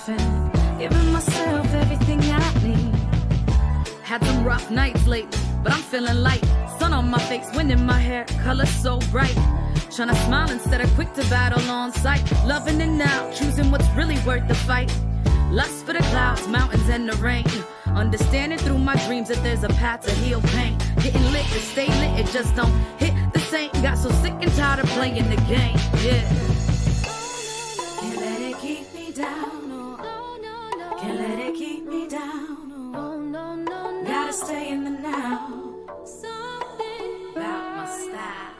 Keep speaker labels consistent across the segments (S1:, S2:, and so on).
S1: myself and giving myself everything I need. Had some rough nights lately, but I'm feeling light. Sun on my face, wind in my hair, color so bright. Tryna smile instead of quick to battle on sight. Loving it now, choosing what's really worth the fight. Lust for the clouds, mountains, and the rain. Understanding through my dreams that there's a path to heal pain. Getting lit to stay lit, it just don't hit the same. Got so sick and tired of playing the game, yeah. Can't let it keep me down, no. Can't let it keep me down, no. Gotta stay in the now. About my style.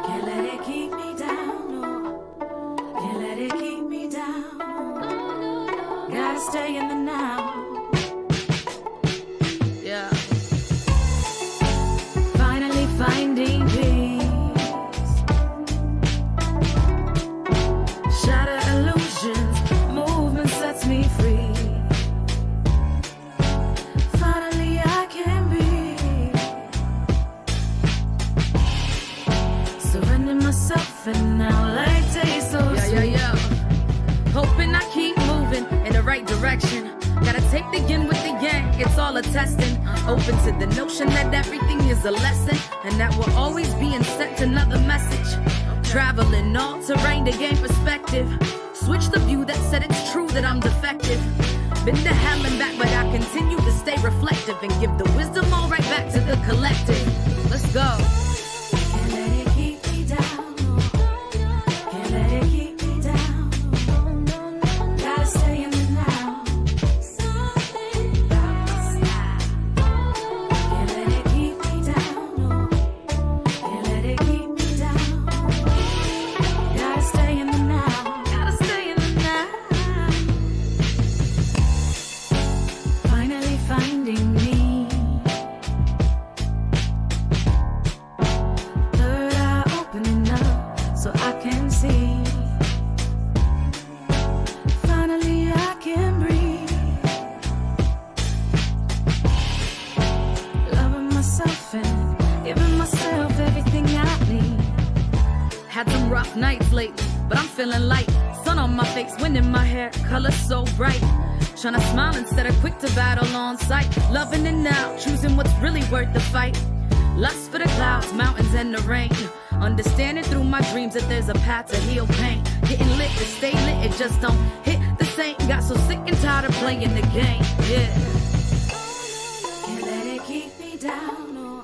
S1: Can't let it keep me down, no. Can't let it keep me down, no. Gotta stay in the now. Yeah. Finally finding peace. Shatter illusions, movement sets me free. Finally I can breathe. Surrender myself and now life tastes so sweet. Yeah. Hoping I keep moving in the right direction. Gotta take the yin with the yang, it's all a testing. Open to the notion that everything is a lesson, and that we're always being sent another message. Traveling all terrain to gain perspective. Switch the view that said it's true that I'm defective. Been to hell and back, but I continue to stay reflective and give the wisdom all right back to the collective. Let's go. Can't let it keep me down. Can't let it keep me down. Gotta stay in the now. About my style. Can't let it keep me down. Can't let it keep me down. Gotta stay in the now. Gotta stay in the now. Finally finding me. Third eye opening up so I can see. Finally I can breathe. Loving myself and giving myself everything I need. Had some rough nights lately, but I'm feeling light. Sun on my face, wind in my hair, color so bright. Tryna smile instead of quick to battle on sight. Loving it now, choosing what's really worth the fight. Lust for the clouds, mountains, and the rain. Understanding through my dreams that there's a path to heal pain. Getting lit to stay lit, it just don't hit the same. Got so sick and tired of playing the game, yeah. Can't let it keep me down, no.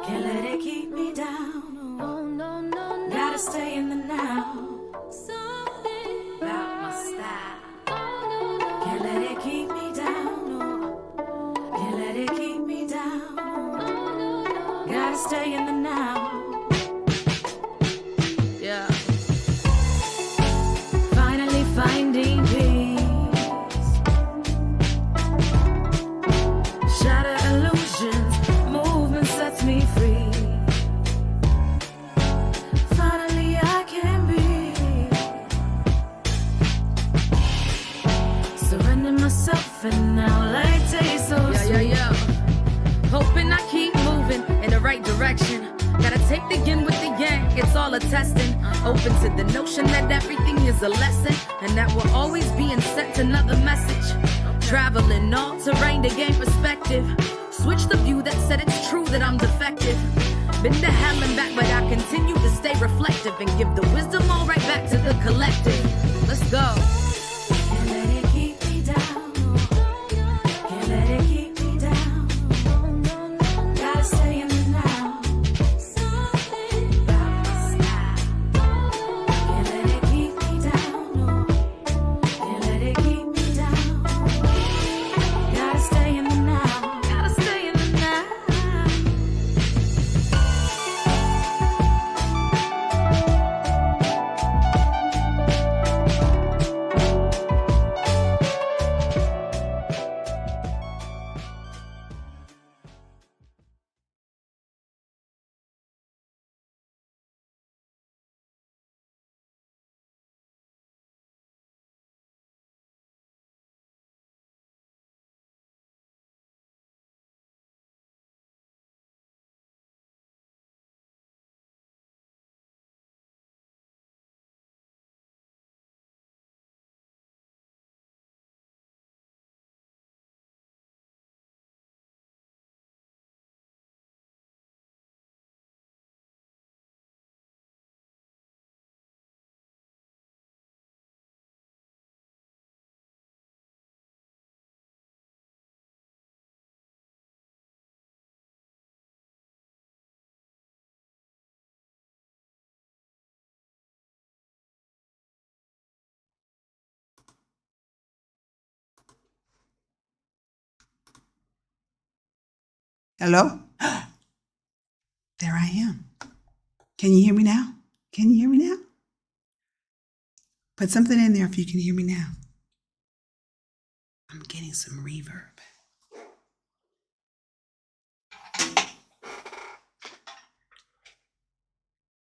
S1: Can't let it keep me down, no. Gotta stay in the now. About my style. Can't let it keep me down, no. Can't let it keep me down, no. Gotta stay in the now. Yeah. Finally finding peace. Shatter illusions, movement sets me free. Finally I can breathe. Surrender myself and now life tastes so sweet. Yeah. Hoping I keep moving in the right direction. Gotta take the yin with the yang, it's all a testing. Open to the notion that everything is a lesson, and that we're always being sent another message. Traveling all terrain to gain perspective. Switch the view that said it's true that I'm defective. Been to hell and back, but I continue to stay reflective and give the wisdom all right back to the collective. Let's go. Can't let it keep me down. Can't let it keep me down. Gotta stay in the now. About my style. Can't let it keep me down. Can't let it keep me down. Gotta stay in the now. Gotta stay in the now.
S2: Hello? There I am. Can you hear me now? Can you hear me now? Put something in there if you can hear me now. I'm getting some reverb.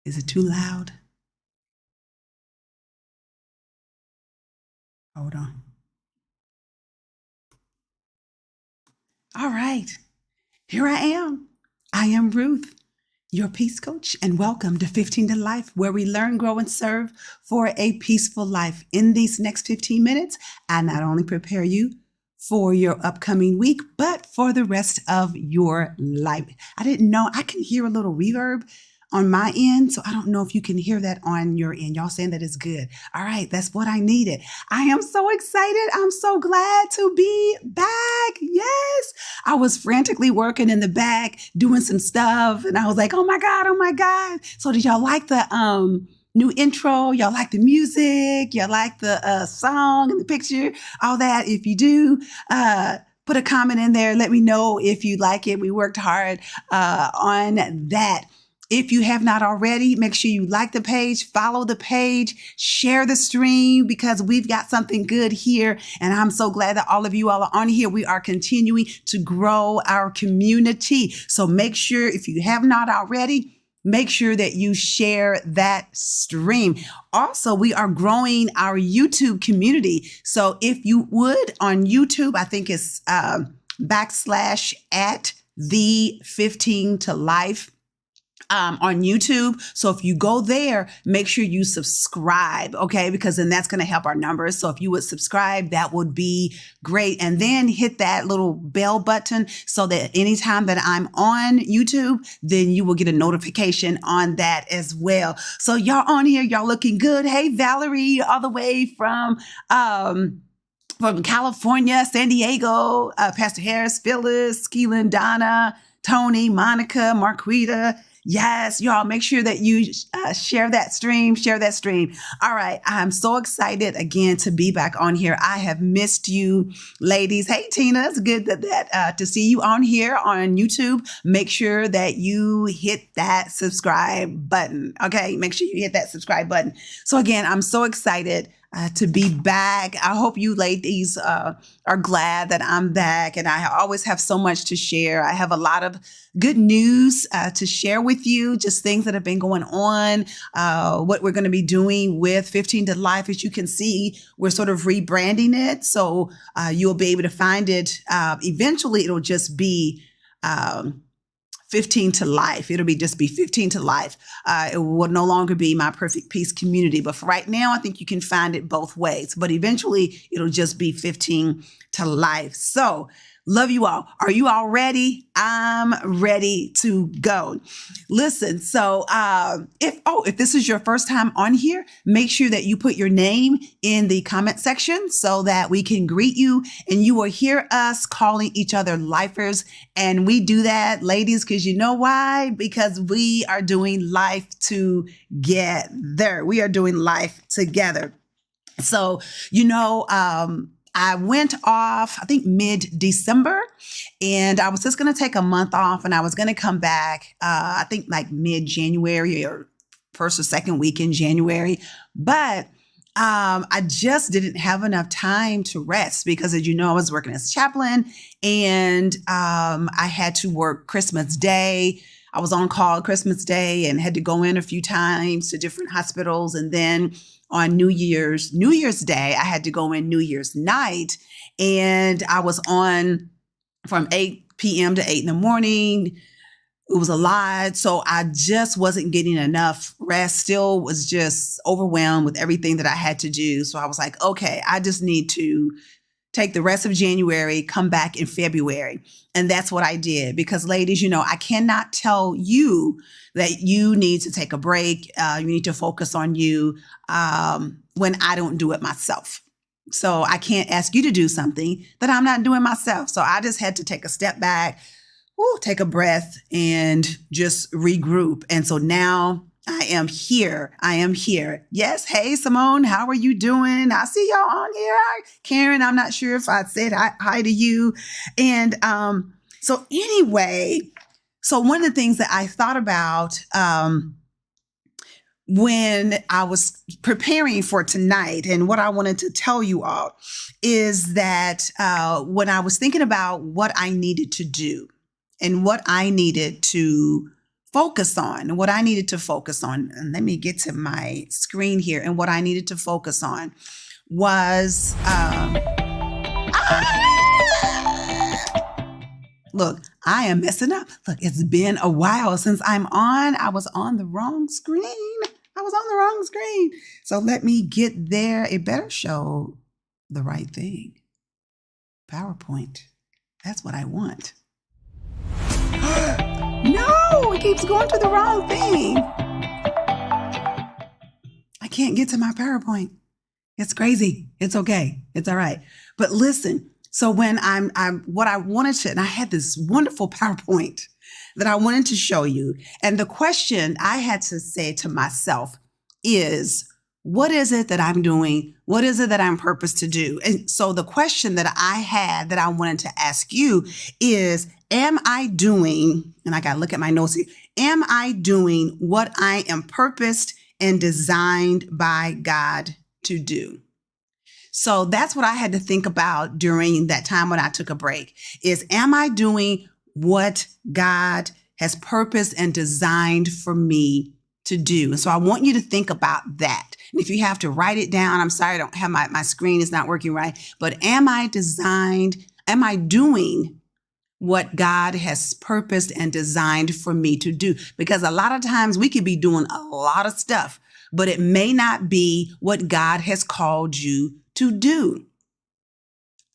S2: Is it too loud? Hold on. All right. Here I am. I am Ruth, your peace coach, and welcome to 15 to Life, where we learn, grow, and serve for a peaceful life. In these next 15 minutes, I not only prepare you for your upcoming week, but for the rest of your life. I didn't know I can hear a little reverb on my end, so I don't know if you can hear that on your end. Y'all saying that is good. All right, that's what I needed. I am so excited. I'm so glad to be back. Yes, I was frantically working in the back, doing some stuff, and I was like, oh my God, oh my God. So did y'all like the new intro? Y'all like the music? Y'all like the song and the picture? All that. If you do, put a comment in there. Let me know if you like it. We worked hard on that. If you have not already, make sure you like the page, follow the page, share the stream, because we've got something good here. And I'm so glad that all of you all are on here. We are continuing to grow our community. So make sure, if you have not already, make sure that you share that stream. Also, we are growing our YouTube community. So if you would, on YouTube, I think it's backslash at the 15 to life. On YouTube. So if you go there, make sure you subscribe, okay? Because then that's going to help our numbers. So if you would subscribe, that would be great. And then hit that little bell button so that anytime that I'm on YouTube, then you will get a notification on that as well. So y'all on here, y'all looking good. Hey, Valerie, all the way from California, San Diego, Pastor Harris, Phyllis, Keelan, Donna, Tony, Monica, Marquita. Yes, y'all make sure that you share that stream. All right. I'm so excited again to be back on here. I have missed you, ladies. Hey, Tina, it's good to see you on here on YouTube. Make sure that you hit that subscribe button. Okay. Make sure you hit that subscribe button. So again, I'm so excited to be back. I hope you ladies are glad that I'm back, and I always have so much to share. I have a lot of good news to share with you, just things that have been going on, what we're going to be doing with 15 to Life. As you can see, we're sort of rebranding it, so you'll be able to find it. Eventually, it'll just be 15 to Life. It'll just be 15 to Life. It will no longer be My Perfect Peace Community. But for right now, I think you can find it both ways. But eventually, it'll just be 15 to Life. So, love you all. Are you all ready? I'm ready to go. Listen, so if this is your first time on here, make sure that you put your name in the comment section so that we can greet you, and you will hear us calling each other lifers. And we do that, ladies, because you know why? Because we are doing life together. We are doing life together. So, I went off, I think mid-December, and I was just going to take a month off, and I was going to come back, I think like mid-January or first or second week in January. But I just didn't have enough time to rest because, as you know, I was working as a chaplain, and I had to work Christmas Day. I was on call Christmas Day and had to go in a few times to different hospitals. And then on New Year's Day, I had to go in New Year's night, and I was on from 8 p.m. to 8 in the morning. It was a lot. So I just wasn't getting enough rest. Still was just overwhelmed with everything that I had to do. So I was like, okay, I just need to take the rest of January, come back in February. And that's what I did. Because ladies, I cannot tell you that you need to take a break. You need to focus on you when I don't do it myself. So I can't ask you to do something that I'm not doing myself. So I just had to take a step back, take a breath, and just regroup. And so now I am here. Yes. Hey, Simone, how are you doing? I see y'all on here. Karen, I'm not sure if I said hi to you. And So anyway, so one of the things that I thought about when I was preparing for tonight, and what I wanted to tell you all is that when I was thinking about what I needed to do and what I needed to focus on, and let me get to my screen here, and what I needed to focus on was, look, I am messing up. Look, it's been a while since I'm on. I was on the wrong screen. So let me get there. It better show the right thing. PowerPoint. That's what I want. No, it keeps going to the wrong thing. I can't get to my PowerPoint. It's crazy. It's okay. It's all right. But listen, so when what I wanted to, and I had this wonderful PowerPoint that I wanted to show you. And the question I had to say to myself is, what is it that I'm doing? What is it that I'm purposed to do? And so the question that I had that I wanted to ask you is, am I doing, and I got to look at my notes here, am I doing what I am purposed and designed by God to do? So that's what I had to think about during that time when I took a break is, am I doing what God has purposed and designed for me to do? And so I want you to think about that. And if you have to write it down, I'm sorry, I don't have my screen is not working right, but am I doing what God has purposed and designed for me to do? Because a lot of times we could be doing a lot of stuff, but it may not be what God has called you to do.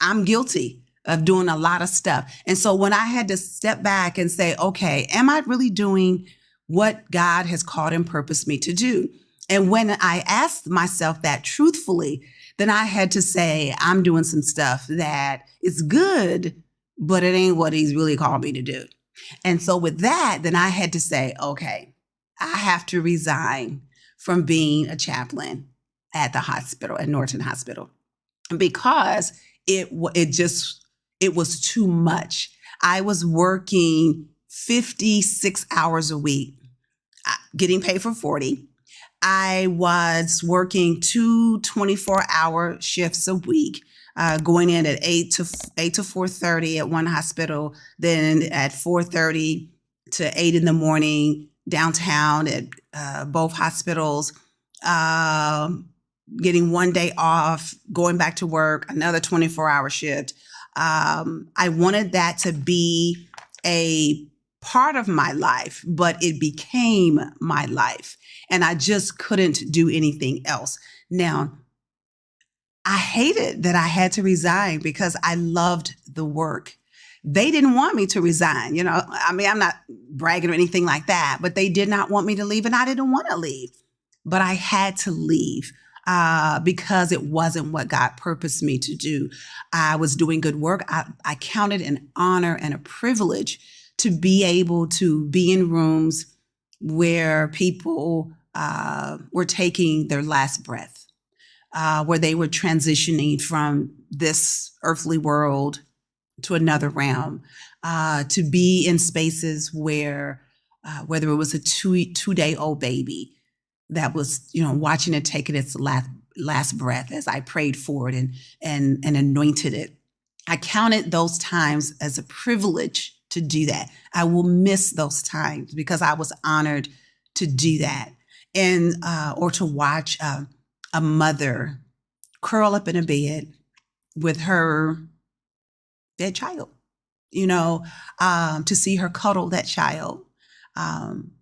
S2: I'm guilty of doing a lot of stuff. And so when I had to step back and say, okay, am I really doing what God has called and purposed me to do? And when I asked myself that truthfully, then I had to say, I'm doing some stuff that is good, but it ain't what he's really called me to do. And so with that, then I had to say, okay, I have to resign from being a chaplain at the hospital, at Norton Hospital, because it was too much. I was working 56 hours a week, getting paid for 40. I was working 2 24-hour shifts a week, going in at 8 to 4:30 at one hospital, then at 4:30 to 8 in the morning downtown at both hospitals, getting one day off, going back to work, another 24-hour shift. I wanted that to be a part of my life, but it became my life. And I just couldn't do anything else. Now, I hated that I had to resign because I loved the work. They didn't want me to resign. I mean, I'm not bragging or anything like that, but they did not want me to leave, and I didn't want to leave. But I had to leave because it wasn't what God purposed me to do. I was doing good work. I counted an honor and a privilege to be able to be in rooms where people were taking their last breath, where they were transitioning from this earthly world to another realm, to be in spaces where, whether it was a two-day-old baby that was, watching it taking its last breath as I prayed for it and anointed it. I counted those times as a privilege to do that. I will miss those times because I was honored to do that. And, or to watch a mother curl up in a bed with her dead child, to see her cuddle that child.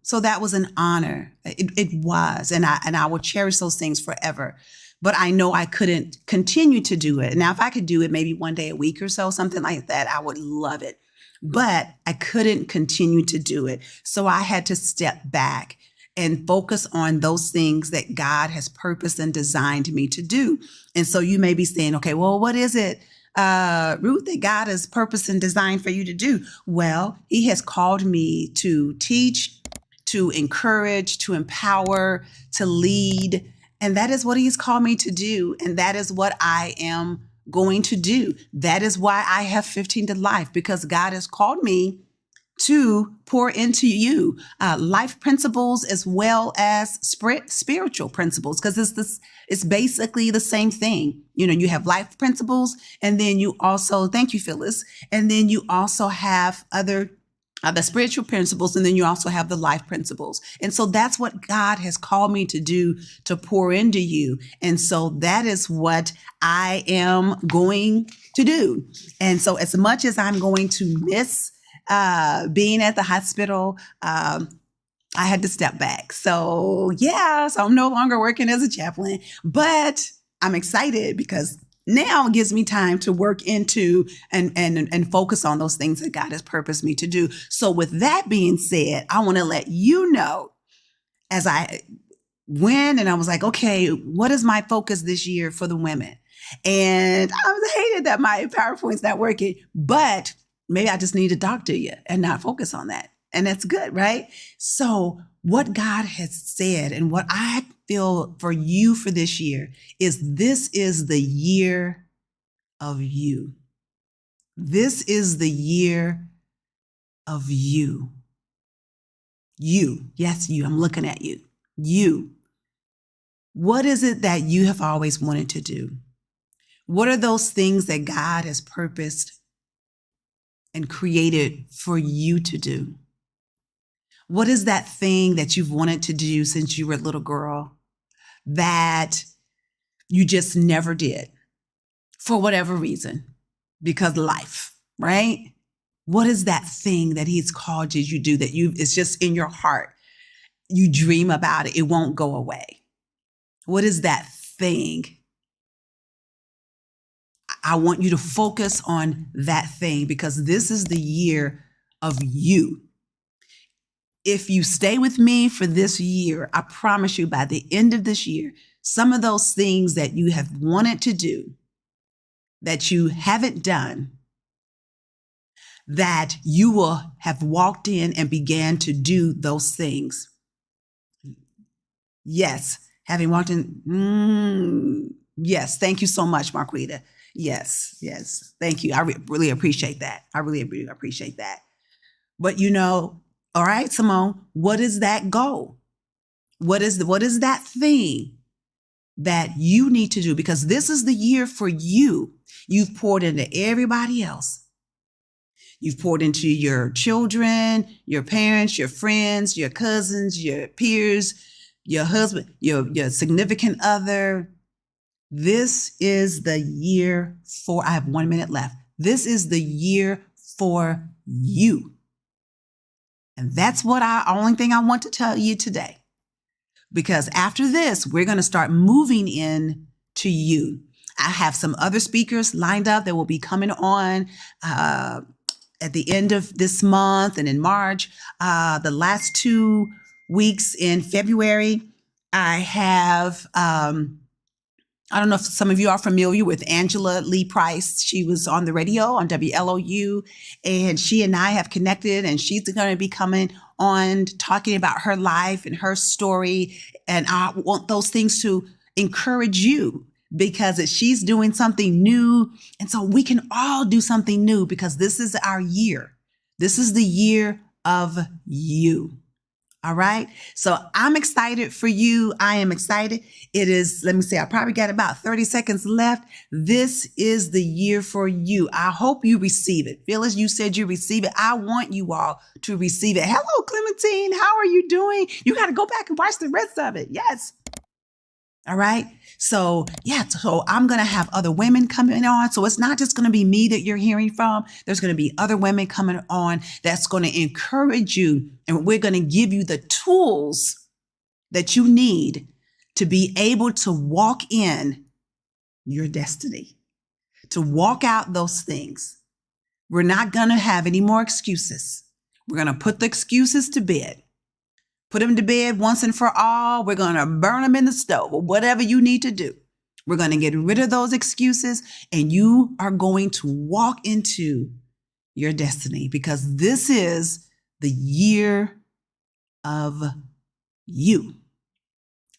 S2: So that was an honor. It was, and I will cherish those things forever. But I know I couldn't continue to do it. Now, if I could do it maybe one day a week or so, something like that, I would love it. But I couldn't continue to do it. So I had to step back and focus on those things that God has purposed and designed me to do. And so you may be saying, okay, well, what is it, Ruth, that God has purposed and designed for you to do? Well, he has called me to teach, to encourage, to empower, to lead. And that is what he's called me to do. And that is what I am going to do. That is why I have 15 to life, because God has called me to pour into you life principles as well as spiritual principles, because it's basically the same thing. You know, you have life principles, and then you also, thank you, Phyllis, and then you also have other the spiritual principles, and then you also have the life principles. And so that's what God has called me to do, to pour into you. And so that is what I am going to do. And so as much as I'm going to miss being at the hospital, I had to step back. So so I'm no longer working as a chaplain, but I'm excited because now it gives me time to work into and focus on those things that God has purposed me to do. So with that being said, I want to let you know, as I went and I was like, okay, what is my focus this year for the women? And I hated that my PowerPoint's not working, but maybe I just need to talk to you and not focus on that. And that's good, right? So what God has said and what I feel for you for this year is this is the year of you. This is the year of you. You, yes, you, I'm looking at you. You. What is it that you have always wanted to do? What are those things that God has purposed and created for you to do? What is that thing that you've wanted to do since you were a little girl that you just never did for whatever reason? Because life, right? What is that thing that He's called you to do that it's just in your heart? You dream about it. It won't go away. What is that thing? I want you to focus on that thing, because this is the year of you. If you stay with me for this year, I promise you by the end of this year, some of those things that you have wanted to do, that you haven't done, that you will have walked in and began to do those things. Yes, having walked in. Yes, thank you so much, Marquita. Yes, thank you. I really appreciate that. I really appreciate that. But all right, Simone, what is that goal? What is that thing that you need to do? Because this is the year for you. You've poured into everybody else. You've poured into your children, your parents, your friends, your cousins, your peers, your husband, your significant other. This is the year I have 1 minute left. This is the year for you. And that's only thing I want to tell you today. Because after this, we're going to start moving in to you. I have some other speakers lined up that will be coming on at the end of this month and in March. The last 2 weeks in February, I have, I don't know if some of you are familiar with Angela Lee Price. She was on the radio on WLOU, and she and I have connected, and she's going to be coming on talking about her life and her story. And I want those things to encourage you, because she's doing something new. And so we can all do something new, because this is our year. This is the year of you. All right. So I'm excited for you. I am excited. It is, let me see, I probably got about 30 seconds left. This is the year for you. I hope you receive it. Phyllis, you said you receive it. I want you all to receive it. Hello, Clementine. How are you doing? You got to go back and watch the rest of it. Yes. All right. So I'm going to have other women coming on. So it's not just going to be me that you're hearing from. There's going to be other women coming on that's going to encourage you. And we're going to give you the tools that you need to be able to walk in your destiny, to walk out those things. We're not going to have any more excuses. We're going to put the excuses to bed. Put them to bed once and for all. We're going to burn them in the stove, or whatever you need to do. We're going to get rid of those excuses, and you are going to walk into your destiny, because this is the year of you.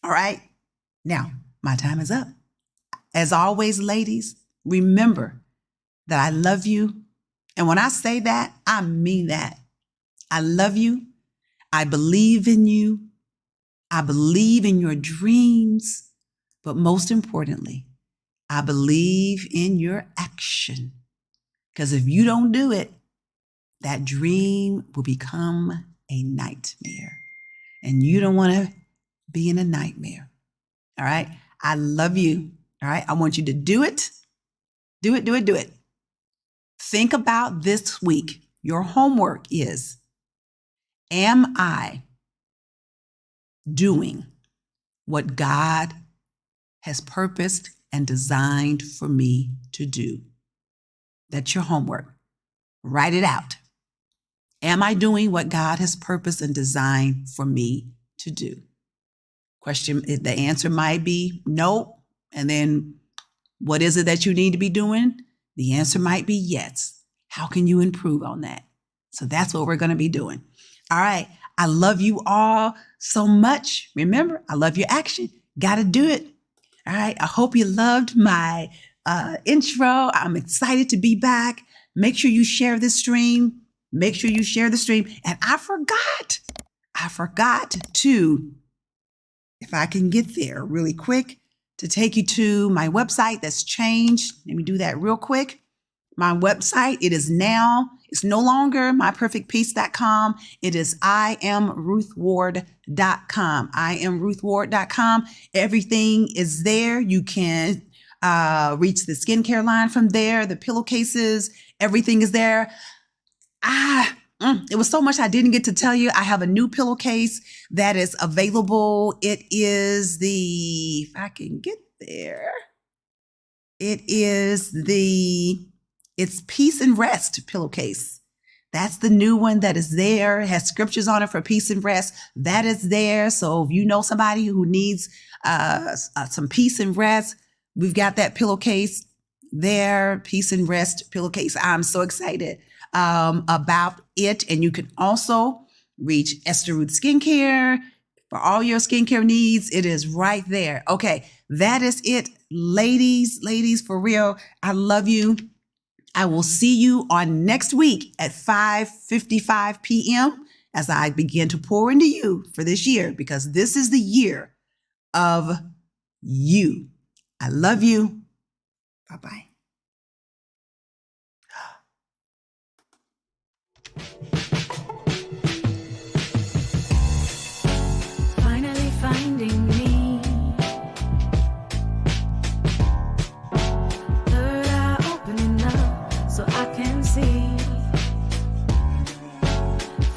S2: All right. Now, my time is up. As always, ladies, remember that I love you. And when I say that, I mean that. I love you. I believe in you. I believe in your dreams. But most importantly, I believe in your action. Because if you don't do it, that dream will become a nightmare. And you don't want to be in a nightmare. All right? I love you. All right? I want you to do it. Do it, do it, do it. Think about this week. Your homework is, am I doing what God has purposed and designed for me to do? That's your homework. Write it out. Am I doing what God has purposed and designed for me to do? The answer might be no. And then what is it that you need to be doing? The answer might be yes. How can you improve on that? So that's what we're going to be doing. All right. I love you all so much. Remember, I love your action. Got to do it. All right. I hope you loved my intro. I'm excited to be back. Make sure you share this stream. Make sure you share the stream. And I forgot to, if I can get there really quick, to take you to my website that's changed. Let me do that real quick. My website, it's no longer myperfectpeace.com. It is IamRuthWard.com. IamRuthWard.com. Everything is there. You can reach the skincare line from there, the pillowcases, everything is there. It was so much I didn't get to tell you. I have a new pillowcase that is available. It is if I can get there, it's Peace and Rest pillowcase. That's the new one that is there. It has scriptures on it for peace and rest. That is there. So if you know somebody who needs some peace and rest, we've got that pillowcase there, Peace and Rest pillowcase. I'm so excited about it. And you can also reach Esther Ruth Skincare for all your skincare needs. It is right there. Okay, that is it, ladies, for real. I love you. I will see you on next week at 5:55 p.m. as I begin to pour into you for this year, because this is the year of you. I love you. Bye-bye.
S1: Finally finding me. Third eye opening up so I can see.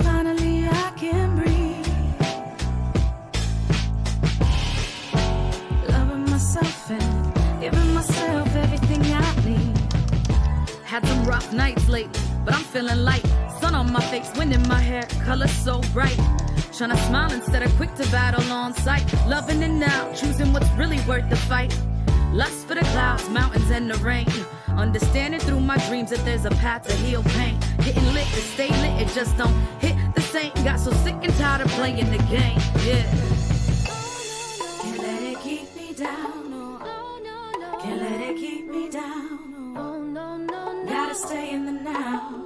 S1: Finally I can breathe. Loving myself and giving myself everything I need. Had some rough nights lately, but I'm feeling light. Sun on my face, wind in my hair, color so bright. Trying to smile instead of quick to battle on sight. Loving it now, choosing what's really worth the fight. Lust for the clouds, mountains, and the rain. Understanding through my dreams that there's a path to heal pain. Getting lit to stay lit, it just don't hit the same. Got so sick and tired of playing the game, yeah. Can't let it keep me down, no. Can't let it keep me down, no. Gotta stay in the now.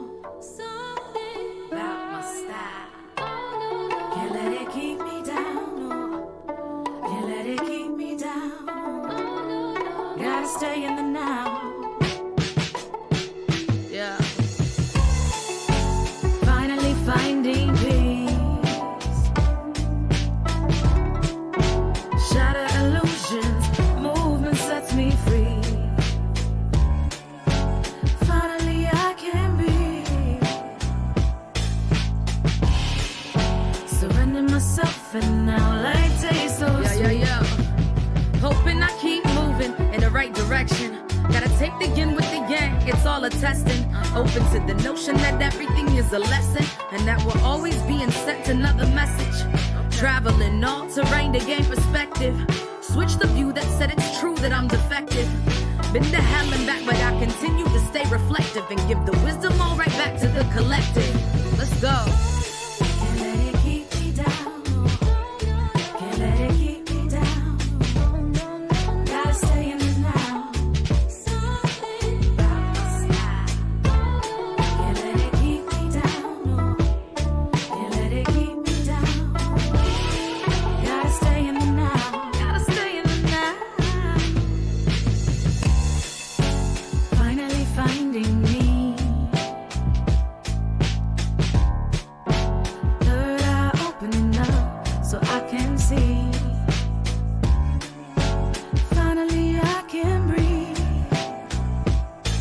S1: About my style. Can't let it keep me down, no. Can't let it keep me down, no. Gotta stay in the now. Yeah. Finally finding peace. Shatter illusions, movement sets me free. Finally I can be. Surrender myself and now like taste so sweet. Yeah. Hoping I keep moving in the right direction. Gotta take the yin with the yang, it's all a testing. Open to the notion that everything is a lesson, and that we're always being sent another message. Traveling all terrain to gain perspective. Switch the view that said it's true that I'm defective. Been to hell and back, but I continue to stay reflective and give the wisdom all right back to the collective. Let's go.